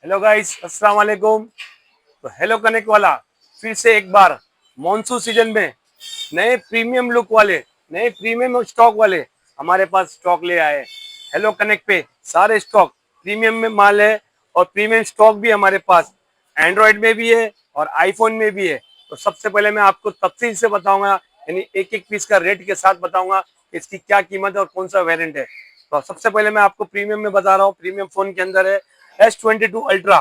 Hello guys, अस्सलाम वालेकुम। तो हेलो कनेक्ट वाला फिर से एक बार मॉनसून सीजन में नए प्रीमियम लुक वाले, नए प्रीमियम स्टॉक वाले हमारे पास स्टॉक ले आए। हेलो कनेक्ट पे सारे स्टॉक प्रीमियम में माल है और प्रीमियम स्टॉक भी हमारे पास एंड्रॉयड में भी है और आईफोन में भी है। तो सबसे पहले मैं आपको तफसील से बताऊंगा, यानी एक एक पीस का रेट के साथ बताऊंगा इसकी क्या कीमत है और कौन सा वेरिएंट है। तो सबसे पहले मैं आपको प्रीमियम में बता रहा हूँ। प्रीमियम फोन के अंदर है S22 अल्ट्रा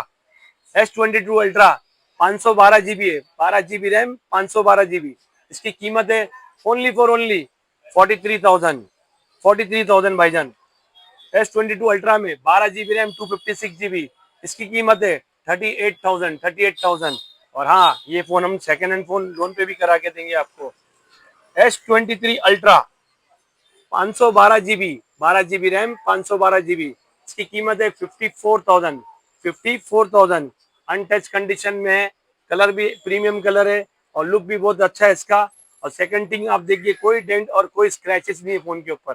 512 GB है, 12 GB रैम, 512 GB। इसकी कीमत है ओनली 43,000 भाईजान। S22 अल्ट्रा में 12 GB रैम, 256 GB, इसकी कीमत है 38,000। और हाँ, ये फोन हम सेकेंड हैंड फोन लोन पे भी करा के देंगे आपको। S23 ultra 512 GB, 12 GB RAM, 512 GB, इसकी कीमत है 54,000। अनटच कंडीशन में है, कलर भी प्रीमियम कलर है और लुक भी बहुत अच्छा है इसका। और सेकंड थिंग आप देखिए, कोई डेंट और कोई स्क्रैचेस नहीं है फोन के ऊपर।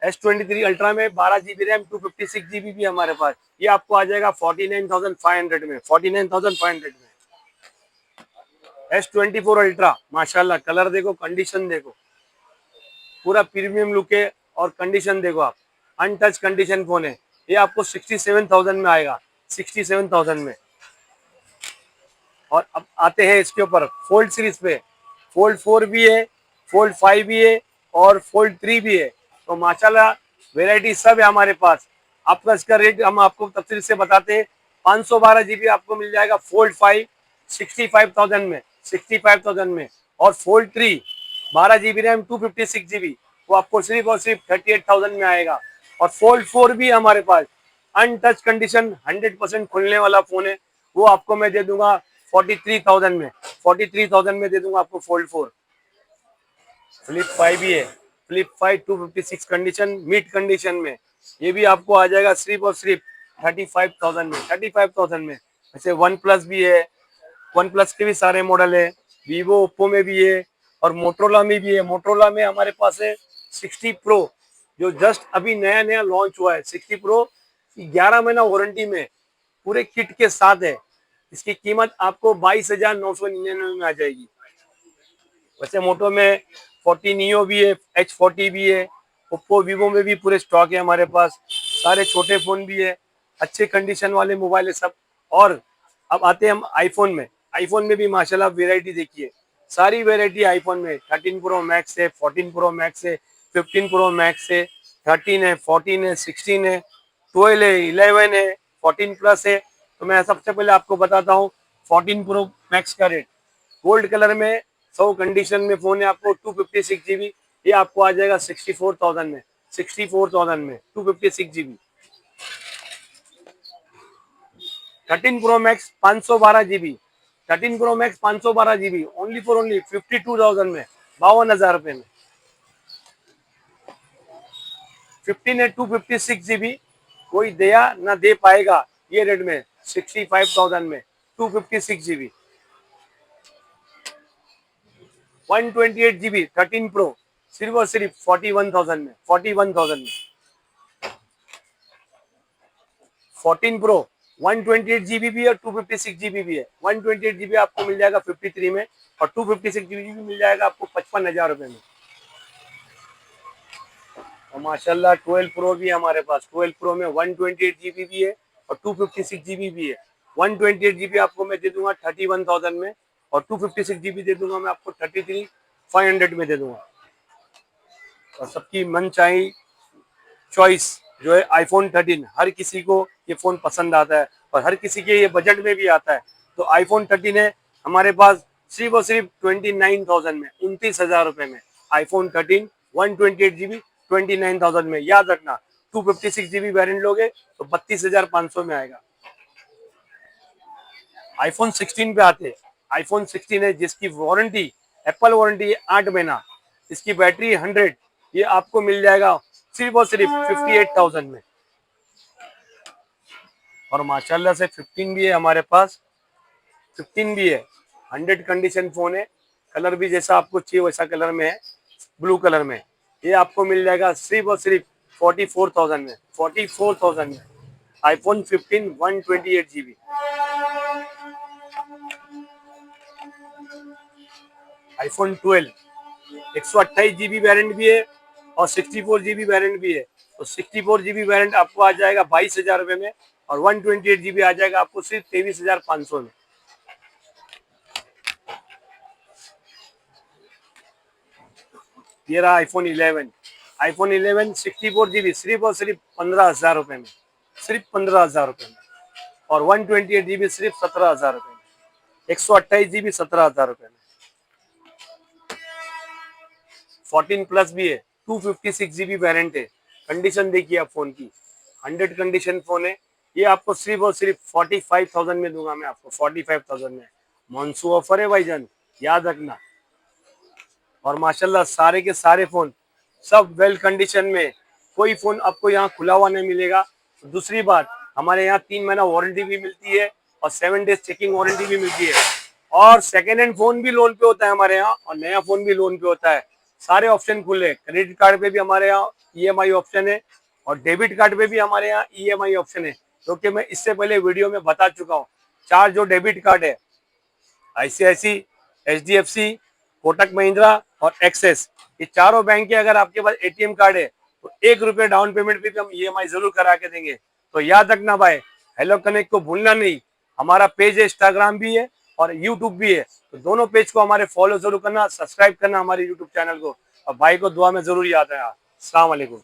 S23 अल्ट्रा में 12 GB रैम, 256 GB भी हमारे पास। ये आपको आ जाएगा 49,500 में, 49,500 में। S24 अल्ट्रा माशाल्लाह, कलर देखो, कंडीशन देखो, पूरा प्रीमियम लुक है और कंडीशन देखो आप, अनटच कंडीशन फोन है। ये आपको 67,000 में आएगा, 67,000 में। और अब आते हैं इसके ऊपर फोल्ड सीरीज पे। फोल्ड 4 भी है, फोल्ड 5 भी है और फोल्ड 3 भी है। तो माशाल्लाह वेराइटी सब है हमारे पास। आपका इसका रेट हम आपको तफसील से बताते हैं। 512 GB आपको मिल जाएगा फोल्ड 5 65,000 में, 65,000 में। और फोल्ड 3 12 GB रैम, 256 GB, वो आपको सिर्फ और सिर्फ 38,000 में आएगा। और फोल्ड 4 भी हमारे पास, अनटच कंडीशन, 100% खुलने वाला फोन है, वो आपको मैं दे दूंगा 43,000 में, 43,000 में दे दूंगा आपको फोल्ड 4। फ्लिप 5 भी है, फ्लिप 5 256 कंडीशन, मिड कंडीशन में, ये भी आपको आ जाएगा सिर्फ और सिर्फ 35,000 में, 35,000 में। ऐसे वन प्लस भी है, वन प्लस के भी सारे मॉडल है, वीवो ओप्पो में भी है और मोटरोला में भी है। मोटरोला में हमारे पास है 60 प्रो, जो जस्ट अभी नया नया लॉन्च हुआ है। 60 प्रो 11 महीना वारंटी में पूरे किट के साथ है। इसकी कीमत आपको 22,999 में आ जाएगी। वैसे मोटो में 40 नियो भी है, H40 भी है, ओप्पो वीवो में भी पूरे स्टॉक है हमारे पास। सारे छोटे फोन भी है, अच्छे कंडीशन वाले मोबाइल है सब। और अब आते हैं हम आईफोन में। आईफोन में भी माशाल्लाह वेराइटी देखिए, सारी वेराइटी आईफोन में। 13 प्रो मैक्स है, 14 प्रो मैक्स है, 15 प्रो मैक्स है, 13 है, 14 है, 16 है, 12 है, 11 है, 14 प्लस है। तो मैं सबसे पहले आपको बताता हूँ 14 प्रो मैक्स का रेट। गोल्ड कलर में 100 कंडीशन में फोन है, आपको 256 GB, ये आपको आ जाएगा 64,000 में, 64,000 में 256 GB। 13 pro max 512 GB, 13 pro max 512 GB only for only 52,000 में, 52,000 रुपए में। 15 है 256 GB, कोई दिया ना दे पाएगा ये रेट में, 65,000 में 256 GB। 128 GB 13 प्रो सिर्फ और सिर्फ 41,000 में, 41,000 में। 14 प्रो 128 GB भी है, 256 GB भी है। 128 GB आपको मिल जाएगा 53 में और 256 GB भी मिल जाएगा आपको 55,000 रुपए में। और माशाल्लाह 12 प्रो भी हमारे पास। 12 प्रो में 128 GB भी है और 256 GB भी है। 128 GB आपको मैं दे दूंगा 31,000 में और 256 GB दे दूंगा मैं आपको 33,500 में दे दूंगा। और सबकी मनचाही चॉइस जो है आईफोन 13, हर किसी को ये फोन पसंद आता है और हर किसी के ये बजट में भी आता है। तो आईफोन 13 है हमारे पास सिर्फ और सिर्फ 29,000 में, 29,000 रुपए में। आईफोन 13 128 GB 29,000 में। याद रखना 256 GB वेरिएंट लोगे तो 32,500 में आएगा। आईफोन 16 पे आते हैं। आईफोन 16 है जिसकी वारंटी, एप्पल वारंटी है 8 महीना, इसकी बैटरी 100, ये आपको मिल जाएगा सिर्फ और सिर्फ 58,000 में। और माशाल्लाह से 15 भी है हमारे पास, 15 भी है, 100 कंडीशन फोन है। कलर भी जैसा आपको चाहिए वैसा कलर में है, ब्लू कलर में। ये आपको मिल जाएगा सिर्फ और सिर्फ 44,000 में, 44,000 में iPhone 15 128 GB। iPhone 12 128 GB variant भी है और 64 GB वेरिएंट भी है। तो 64 GB वेरिएंट आपको आ जाएगा 22,000 रुपये में और 128 GB आ जाएगा आपको सिर्फ 23,500 में। ये रहा iPhone 11 64 GB सिर्फ और सिर्फ 15,000 रुपये में, सिर्फ 15,000 रुपये में और 128 GB सिर्फ 17,000 रुपये में, 128 GB 17,000 रुपये में। 14 प्लस भी है, 256 GB वेरिएंट है। कंडीशन देखिए आप फोन की, 100 कंडीशन फोन है। ये आपको सिर्फ और सिर्फ 45,000 में दूंगा मैं आपको, 45,000 में। मानसून ऑफर है भाईजान, याद रखना। और माशाल्लाह सारे के सारे फोन सब वेल कंडीशन में, कोई फोन आपको यहाँ खुला हुआ नहीं मिलेगा। दूसरी बात, हमारे यहाँ 3 महीना वारंटी भी मिलती है और 7 डेज चेकिंग वारंटी भी मिलती है और सेकेंड हैंड फोन भी लोन पे होता है हमारे यहाँ और नया फोन भी लोन पे होता है। सारे ऑप्शन खुले हैं। क्रेडिट कार्ड पे भी हमारे यहाँ EMI ऑप्शन है और डेबिट कार्ड पे भी हमारे यहाँ EMI ऑप्शन है, क्योंकि मैं इससे पहले वीडियो में बता चुका हूँ। 4 जो डेबिट कार्ड है, ICICI, HDFC, कोटक महिंद्रा और एक्सिस, ये चारों बैंक के अगर आपके पास ATM कार्ड है तो 1 रुपये डाउन पेमेंट पे भी हम EMI जरूर करा के देंगे। तो याद रखना भाई, हेलो कनेक्ट को भूलना नहीं। हमारा पेज है, इंस्टाग्राम भी है और यूट्यूब भी है, तो दोनों पेज को हमारे फॉलो जरूर करना, सब्सक्राइब करना हमारे यूट्यूब चैनल को और भाई को दुआ में जरूर याद है। अस्सलाम वालेकुम।